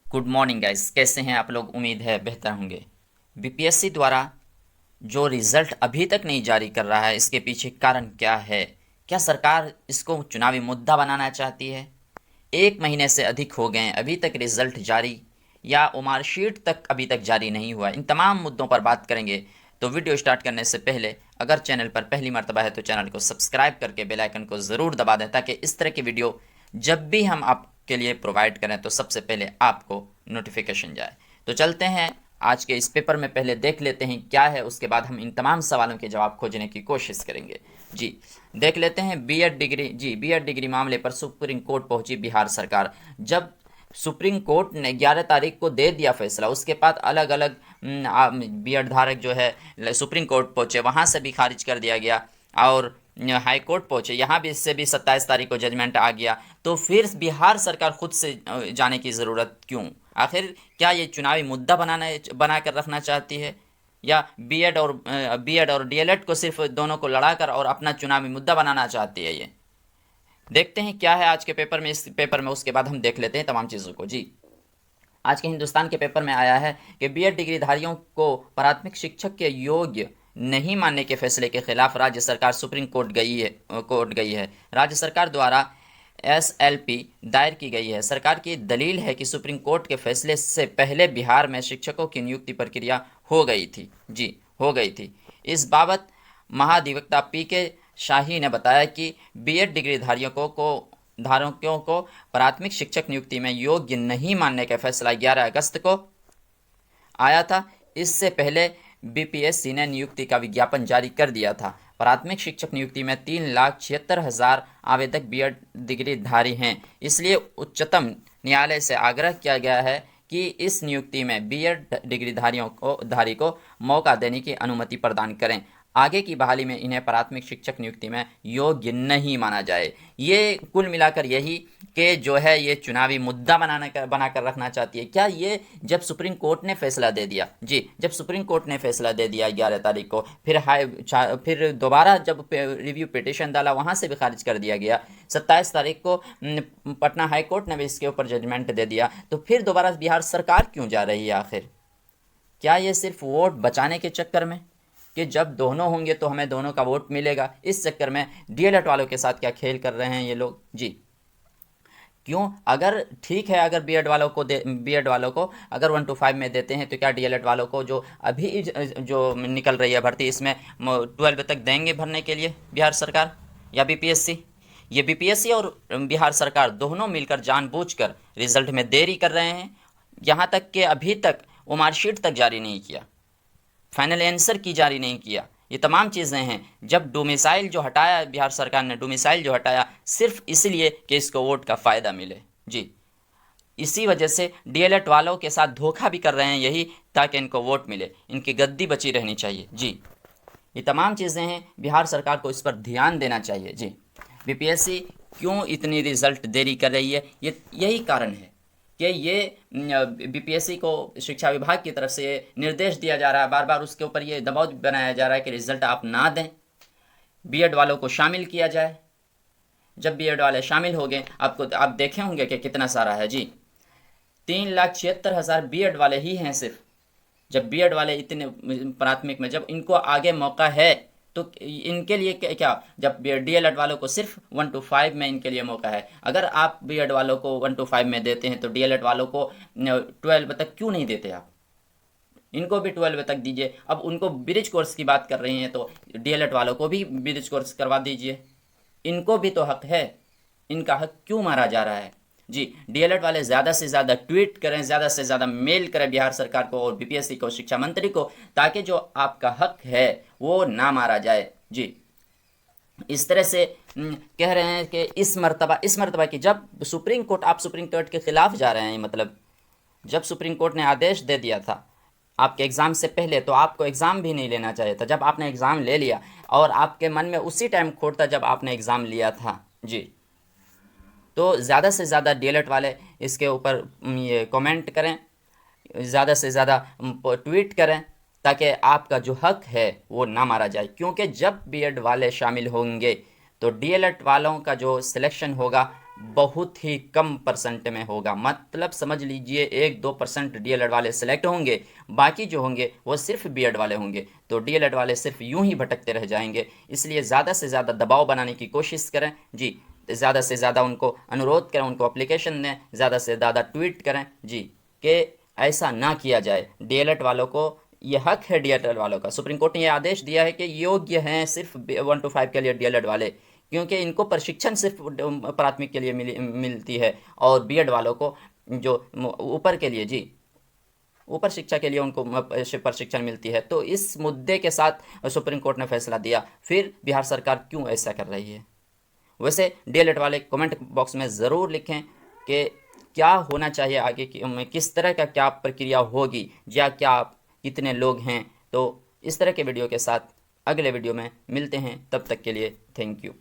Good morning guys, कैसे हैं आप लोग? उम्मीद है बेहतर होंगे। बीपीएससी द्वारा जो रिजल्ट अभी तक नहीं जारी कर रहा है, इसके पीछे कारण क्या है? क्या सरकार इसको चुनावी मुद्दा बनाना चाहती है? 1 महीने से अधिक हो गए हैं, अभी तक रिजल्ट जारी या मार्कशीट तक अभी तक जारी नहीं हुआ। इन तमाम मुद्दों पर बात करेंगे। तो वीडियो स्टार्ट करने से पहले अगर चैनल पर पहली मर्तबा है तो चैनल को सब्सक्राइब करके बेल आइकन को ज़रूर दबा दें, ताकि इस तरह की वीडियो जब भी हम आपके लिए प्रोवाइड करें तो सबसे पहले आपको नोटिफिकेशन जाए। तो चलते हैं आज के इस पेपर में, पहले देख लेते हैं क्या है, उसके बाद हम इन तमाम सवालों के जवाब खोजने की कोशिश करेंगे। जी, देख लेते हैं बीएड डिग्री। जी, बीएड डिग्री मामले पर सुप्रीम कोर्ट पहुंची बिहार सरकार। जब सुप्रीम कोर्ट ने 11 तारीख को दे दिया फैसला, उसके बाद अलग अलग बीएड धारक जो है सुप्रीम कोर्ट पहुंचे, वहां से भी खारिज कर दिया गया। और हाई कोर्ट पहुंचे, यहाँ भी इससे भी 27 तारीख को जजमेंट आ गया। तो फिर बिहार सरकार खुद से जाने की ज़रूरत क्यों? आखिर क्या ये चुनावी मुद्दा बना कर रखना चाहती है, या बीएड और डीएलएड को सिर्फ दोनों को लड़ाकर और अपना चुनावी मुद्दा बनाना चाहती है? ये देखते हैं क्या है आज के पेपर में। इस पेपर में उसके बाद हम देख लेते हैं तमाम चीज़ों को। जी, आज के हिंदुस्तान के पेपर में आया है कि बीएड डिग्रीधारियों को प्राथमिक शिक्षक के योग्य नहीं मानने के फैसले के खिलाफ राज्य सरकार सुप्रीम कोर्ट गई है। राज्य सरकार द्वारा एसएलपी दायर की गई है। सरकार की दलील है कि सुप्रीम कोर्ट के फैसले से पहले बिहार में शिक्षकों की नियुक्ति प्रक्रिया हो गई थी। जी, हो गई थी। इस बाबत महाधिवक्ता पीके शाही ने बताया कि बीएड धारकों को प्राथमिक शिक्षक नियुक्ति में योग्य नहीं मानने का फैसला 11 अगस्त को आया था। इससे पहले बीपीएससी ने नियुक्ति का विज्ञापन जारी कर दिया था। प्राथमिक शिक्षक नियुक्ति में 3,76,000 आवेदक बीएड डिग्रीधारी हैं। इसलिए उच्चतम न्यायालय से आग्रह किया गया है कि इस नियुक्ति में बीएड डिग्रीधारी को मौका देने की अनुमति प्रदान करें। आगे की बहाली में इन्हें प्राथमिक शिक्षक नियुक्ति में योग्य नहीं माना जाए। ये कुल मिलाकर यही कि जो है ये चुनावी मुद्दा बनाकर रखना चाहती है। क्या ये जब सुप्रीम कोर्ट ने फैसला दे दिया, जी, जब सुप्रीम कोर्ट ने फैसला दे दिया 11 तारीख को, फिर दोबारा जब रिव्यू पिटिशन डाला, वहाँ से भी खारिज कर दिया गया। 27 तारीख को पटना हाई कोर्ट ने भी इसके ऊपर जजमेंट दे दिया। तो फिर दोबारा बिहार सरकार क्यों जा रही है आखिर? क्या ये सिर्फ वोट बचाने के चक्कर में, कि जब दोनों होंगे तो हमें दोनों का वोट मिलेगा, इस चक्कर में डीएलएड वालों के साथ क्या खेल कर रहे हैं ये लोग? जी, क्यों? अगर ठीक है, अगर बीएड वालों को अगर 1 to 5 में देते हैं, तो क्या डीएलएड वालों को जो अभी जो निकल रही है भर्ती, इसमें 12 तक देंगे भरने के लिए बिहार सरकार या बीपीएससी? ये बीपीएससी और बिहार सरकार दोनों मिलकर जानबूझकर रिजल्ट में देरी कर रहे हैं। यहाँ तक कि अभी तक वो मार्कशीट तक जारी नहीं किया, फाइनल आंसर की जारी नहीं किया। ये तमाम चीज़ें हैं। जब डोमिसाइल जो हटाया, बिहार सरकार ने डोमिसाइल जो हटाया सिर्फ इसलिए कि इसको वोट का फ़ायदा मिले। जी, इसी वजह से डीएलएड वालों के साथ धोखा भी कर रहे हैं, यही ताकि इनको वोट मिले, इनकी गद्दी बची रहनी चाहिए। जी, ये तमाम चीज़ें हैं, बिहार सरकार को इस पर ध्यान देना चाहिए। जी, बीपीएससी क्यों इतनी रिजल्ट देरी कर रही है? यही कारण है कि ये बीपीएससी को शिक्षा विभाग की तरफ से निर्देश दिया जा रहा है, बार बार उसके ऊपर ये दबाव बनाया जा रहा है कि रिजल्ट आप ना दें, बीएड वालों को शामिल किया जाए। जब बीएड वाले शामिल हो गए, आप देखे होंगे कि कितना सारा है। जी, 3,76,000 बीएड वाले ही हैं सिर्फ। जब बीएड वाले इतने प्राथमिक में, जब इनको आगे मौका है, तो इनके लिए क्या, जब डीएलएड वालों को सिर्फ 1 to 5 में इनके लिए मौका है, अगर आप बीएड वालों को 1 to 5 में देते हैं तो डीएलएड वालों को 12 तक क्यों नहीं देते आप? इनको भी 12 तक दीजिए। अब उनको ब्रिज कोर्स की बात कर रही हैं, तो डीएलएड वालों को भी ब्रिज कोर्स करवा दीजिए। इनको भी तो हक है, इनका हक क्यों मारा जा रहा है? जी, डीएलएड वाले ज़्यादा से ज़्यादा ट्वीट करें, ज़्यादा से ज़्यादा मेल करें बिहार सरकार को और बीपीएससी को, शिक्षा मंत्री को, ताकि जो आपका हक है वो ना मारा जाए। जी, इस तरह से कह रहे हैं कि इस मर्तबा की जब आप सुप्रीम कोर्ट के खिलाफ जा रहे हैं, मतलब जब सुप्रीम कोर्ट ने आदेश दे दिया था आपके एग्ज़ाम से पहले, तो आपको एग्ज़ाम भी नहीं लेना चाहिए था। जब आपने एग्ज़ाम ले लिया और आपके मन में उसी टाइम खोट था जब आपने एग्ज़ाम लिया था। जी, तो ज़्यादा से ज़्यादा डीएलएड वाले इसके ऊपर ये कमेंट करें, ज़्यादा से ज़्यादा ट्वीट करें, ताकि आपका जो हक है वो ना मारा जाए। क्योंकि जब बीएड वाले शामिल होंगे तो डीएलएड वालों का जो सिलेक्शन होगा बहुत ही कम परसेंट में होगा। मतलब समझ लीजिए 1-2% डीएलएड वाले सेलेक्ट होंगे, बाकी जो होंगे वो सिर्फ बीएड वाले होंगे। तो डीएलएड वाले सिर्फ यूं ही भटकते रह जाएंगे। इसलिए ज़्यादा से ज़्यादा दबाव बनाने की कोशिश करें जी, ज़्यादा से ज़्यादा उनको अनुरोध करें, उनको एप्लीकेशन दें, ज़्यादा से ज़्यादा ट्वीट करें जी, कि ऐसा ना किया जाए। डीएलएड वालों को ये हक है, डीएलएड वालों का। सुप्रीम कोर्ट ने यह आदेश दिया है कि योग्य हैं सिर्फ 1 to 5 के लिए डीएलएड वाले, क्योंकि इनको प्रशिक्षण सिर्फ प्राथमिक के लिए मिलती है, और बीएड वालों को जो ऊपर के लिए जी, ऊपर शिक्षा के लिए उनको प्रशिक्षण मिलती है। तो इस मुद्दे के साथ सुप्रीम कोर्ट ने फैसला दिया। फिर बिहार सरकार क्यों ऐसा कर रही है? वैसे डीएलएड वाले कमेंट बॉक्स में ज़रूर लिखें कि क्या होना चाहिए आगे, किस तरह का क्या प्रक्रिया होगी, या क्या कितने लोग हैं। तो इस तरह के वीडियो के साथ अगले वीडियो में मिलते हैं, तब तक के लिए थैंक यू।